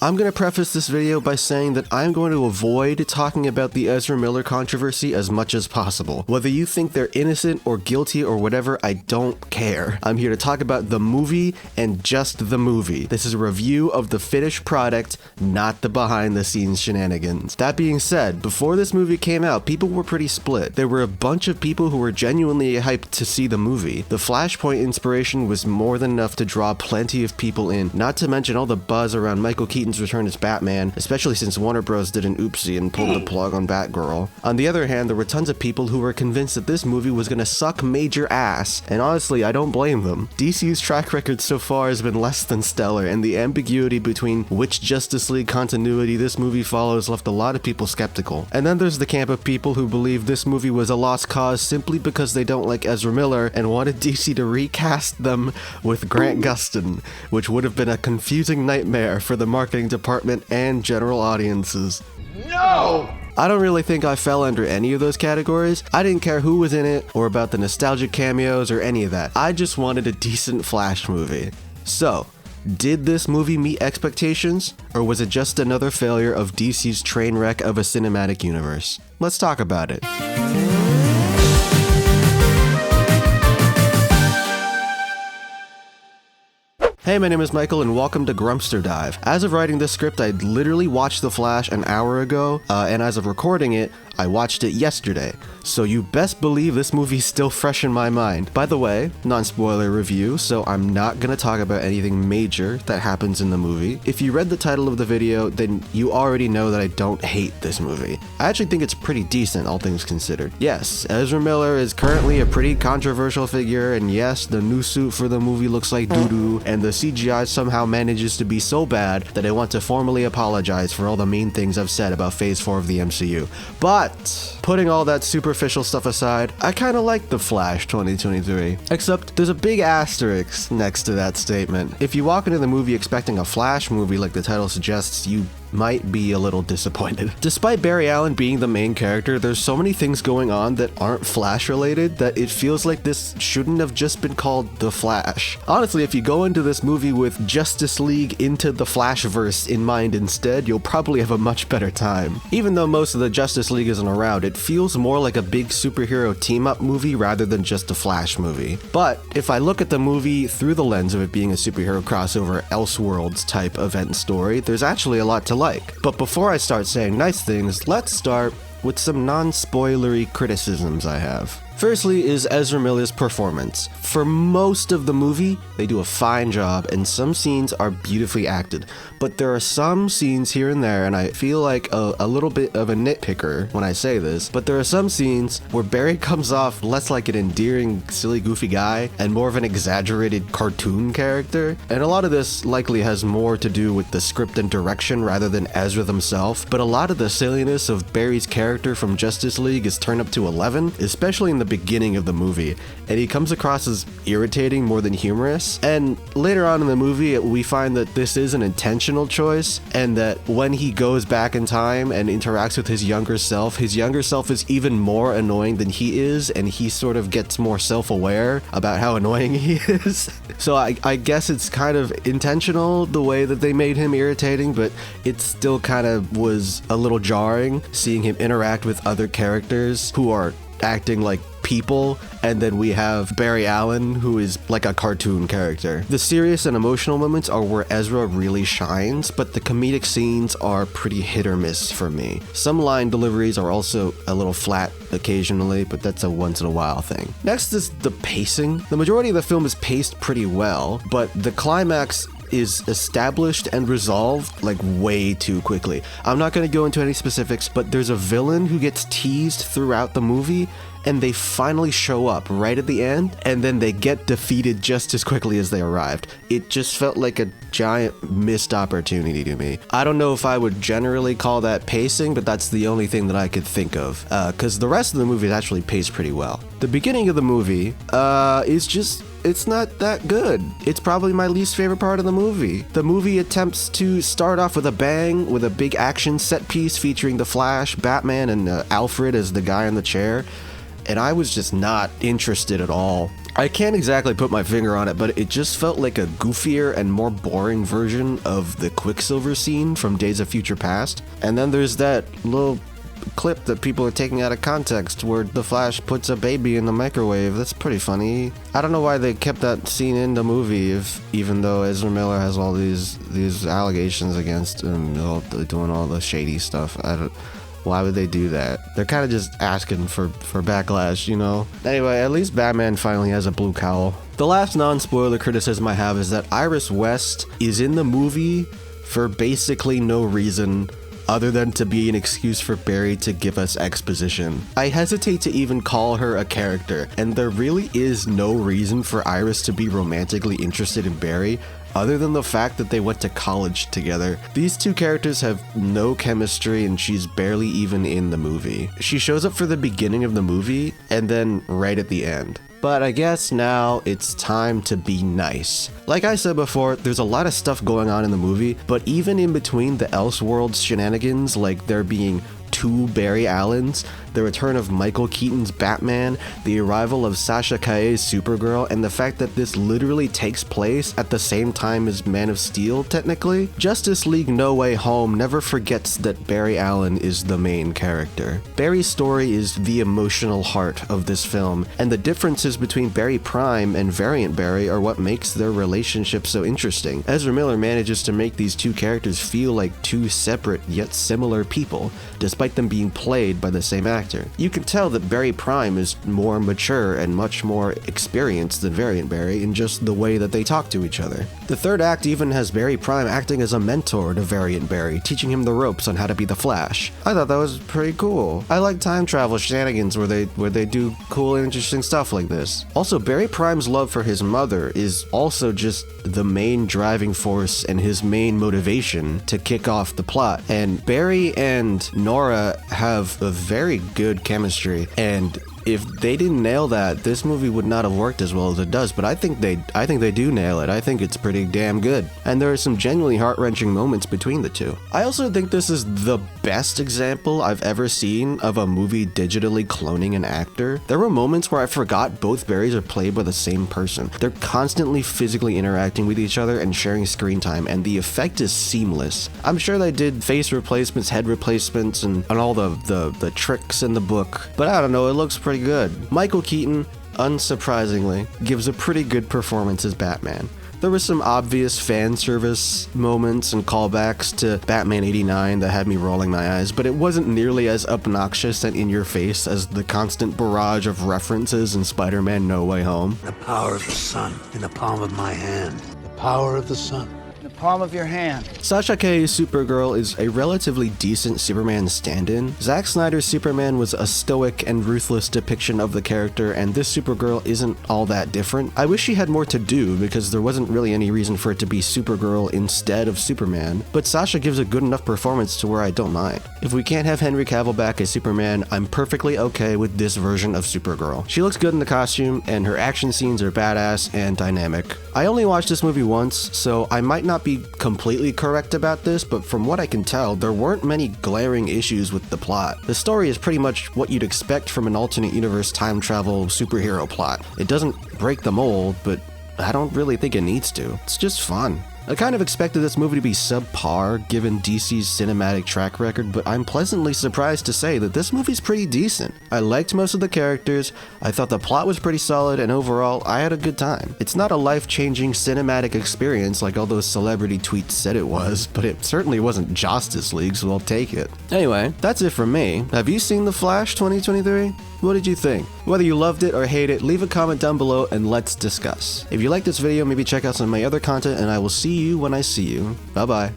I'm going to preface this video by saying that I'm going to avoid talking about the Ezra Miller controversy as much as possible. Whether you think they're innocent or guilty or whatever, I don't care. I'm here to talk about the movie and just the movie. This is a review of the finished product, not the behind the scenes shenanigans. That being said, before this movie came out, people were pretty split. There were a bunch of people who were genuinely hyped to see the movie. The Flashpoint inspiration was more than enough to draw plenty of people in, not to mention all the buzz around Michael Keaton's return as Batman, especially since Warner Bros. Did an oopsie and pulled the plug on Batgirl. On the other hand, there were tons of people who were convinced that this movie was gonna suck major ass, and honestly, I don't blame them. DC's track record so far has been less than stellar, and the ambiguity between which Justice League continuity this movie follows left a lot of people skeptical. And then there's the camp of people who believe this movie was a lost cause simply because they don't like Ezra Miller and wanted DC to recast them with Grant Gustin, which would have been a confusing nightmare for the marketing department and general audiences. No! I don't really think I fell under any of those categories. I didn't care who was in it or about the nostalgic cameos or any of that. I just wanted a decent Flash movie. So, did this movie meet expectations, or was it just another failure of DC's train wreck of a cinematic universe? Let's talk about it. Hey, my name is Michael and welcome to Grumpster Dive. As of writing this script, I literally watched The Flash an hour ago, and as of recording it, I watched it yesterday. So you best believe this movie's still fresh in my mind. By the way, non-spoiler review, so I'm not gonna talk about anything major that happens in the movie. If you read the title of the video, then you already know that I don't hate this movie. I actually think it's pretty decent, all things considered. Yes, Ezra Miller is currently a pretty controversial figure, and yes, the new suit for the movie looks like doo-doo, and the CGI somehow manages to be so bad that I want to formally apologize for all the mean things I've said about Phase 4 of the MCU. But putting all that superficial stuff aside, I kinda like The Flash 2023. Except there's a big asterisk next to that statement. If you walk into the movie expecting a Flash movie like the title suggests, you might be a little disappointed. Despite Barry Allen being the main character, there's so many things going on that aren't Flash related that it feels like this shouldn't have just been called The Flash. Honestly, if you go into this movie with Justice League into the Flashverse in mind instead, you'll probably have a much better time. Even though most of the Justice League isn't around, it feels more like a big superhero team-up movie rather than just a Flash movie. But if I look at the movie through the lens of it being a superhero crossover Elseworlds type event story, there's actually a lot to like. But before I start saying nice things, let's start with some non-spoilery criticisms I have. Firstly is Ezra Miller's performance. For most of the movie, they do a fine job and some scenes are beautifully acted, but there are some scenes here and there, and I feel like a little bit of a nitpicker when I say this, but there are some scenes where Barry comes off less like an endearing, silly, goofy guy and more of an exaggerated cartoon character, and a lot of this likely has more to do with the script and direction rather than Ezra himself, but a lot of the silliness of Barry's character from Justice League is turned up to 11, especially in the beginning of the movie, and he comes across as irritating more than humorous. And later on in the movie, we find that this is an intentional choice, and that when he goes back in time and interacts with his younger self is even more annoying than he is, and he sort of gets more self-aware about how annoying he is. So I guess it's kind of intentional the way that they made him irritating, but it still kind of was a little jarring seeing him interact with other characters who are acting like people, and then we have Barry Allen, who is like a cartoon character. The serious and emotional moments are where Ezra really shines, but the comedic scenes are pretty hit or miss for me. Some line deliveries are also a little flat occasionally, but that's a once in a while thing. Next is the pacing. The majority of the film is paced pretty well, but the climax is established and resolved like way too quickly. I'm not going to go into any specifics, but there's a villain who gets teased throughout the movie, and they finally show up right at the end, and then they get defeated just as quickly as they arrived. It just felt like a giant missed opportunity to me. I don't know if I would generally call that pacing, but that's the only thing that I could think of, because the rest of the movie is actually paced pretty well. The beginning of the movie it's not that good. It's probably my least favorite part of the movie. The movie attempts to start off with a bang, with a big action set piece featuring the Flash, Batman, and Alfred as the guy in the chair, and I was just not interested at all. I can't exactly put my finger on it, but it just felt like a goofier and more boring version of the Quicksilver scene from Days of Future Past. And then there's that little clip that people are taking out of context where the Flash puts a baby in the microwave. That's pretty funny. I don't know why they kept that scene in the movie, even though Ezra Miller has all these allegations against him, doing all the shady stuff. Why would they do that? They're kind of just asking for backlash, you know? Anyway, at least Batman finally has a blue cowl. The last non-spoiler criticism I have is that Iris West is in the movie for basically no reason other than to be an excuse for Barry to give us exposition. I hesitate to even call her a character, and there really is no reason for Iris to be romantically interested in Barry other than the fact that they went to college together. These two characters have no chemistry, and she's barely even in the movie. She shows up for the beginning of the movie and then right at the end. But I guess now it's time to be nice. Like I said before, there's a lot of stuff going on in the movie, but even in between the Elseworlds shenanigans, like there being 2 Barry Allens, the return of Michael Keaton's Batman, the arrival of Sasha Calle's Supergirl, and the fact that this literally takes place at the same time as Man of Steel, technically, Justice League No Way Home never forgets that Barry Allen is the main character. Barry's story is the emotional heart of this film, and the differences between Barry Prime and Variant Barry are what makes their relationship so interesting. Ezra Miller manages to make these two characters feel like 2 separate yet similar people, despite them being played by the same actor. You can tell that Barry Prime is more mature and much more experienced than Variant Barry in just the way that they talk to each other. The third act even has Barry Prime acting as a mentor to Variant Barry, teaching him the ropes on how to be the Flash. I thought that was pretty cool. I like time travel shenanigans where they do cool and interesting stuff like this. Also, Barry Prime's love for his mother is also just the main driving force and his main motivation to kick off the plot. And Barry and Nora have a very good chemistry, and if they didn't nail that, this movie would not have worked as well as it does, but I think they do nail it. I think it's pretty damn good. And there are some genuinely heart-wrenching moments between the two. I also think this is the best example I've ever seen of a movie digitally cloning an actor. There were moments where I forgot both Barrys are played by the same person. They're constantly physically interacting with each other and sharing screen time, and the effect is seamless. I'm sure they did face replacements, head replacements, and all the tricks in the book, but I don't know, it looks pretty good. Michael Keaton, unsurprisingly, gives a pretty good performance as Batman. There were some obvious fan service moments and callbacks to Batman 89 that had me rolling my eyes, but it wasn't nearly as obnoxious and in your face as the constant barrage of references in Spider-Man No Way Home. The power of the sun in the palm of my hand. The power of the sun. Palm of your hand. Sasha Calle's Supergirl is a relatively decent Superman stand-in. Zack Snyder's Superman was a stoic and ruthless depiction of the character, and this Supergirl isn't all that different. I wish she had more to do because there wasn't really any reason for it to be Supergirl instead of Superman, but Sasha gives a good enough performance to where I don't mind. If we can't have Henry Cavill back as Superman, I'm perfectly okay with this version of Supergirl. She looks good in the costume, and her action scenes are badass and dynamic. I only watched this movie once, so I might not be completely correct about this, but from what I can tell, there weren't many glaring issues with the plot. The story is pretty much what you'd expect from an alternate universe time travel superhero plot. It doesn't break the mold, but I don't really think it needs to. It's just fun. I kind of expected this movie to be subpar given DC's cinematic track record, but I'm pleasantly surprised to say that this movie's pretty decent. I liked most of the characters, I thought the plot was pretty solid, and overall, I had a good time. It's not a life-changing cinematic experience like all those celebrity tweets said it was, but it certainly wasn't Justice League, so I'll take it. Anyway, that's it from me. Have you seen The Flash 2023? What did you think? Whether you loved it or hate it, leave a comment down below and let's discuss. If you like this video, maybe check out some of my other content, and I will see you when I see you. Bye bye.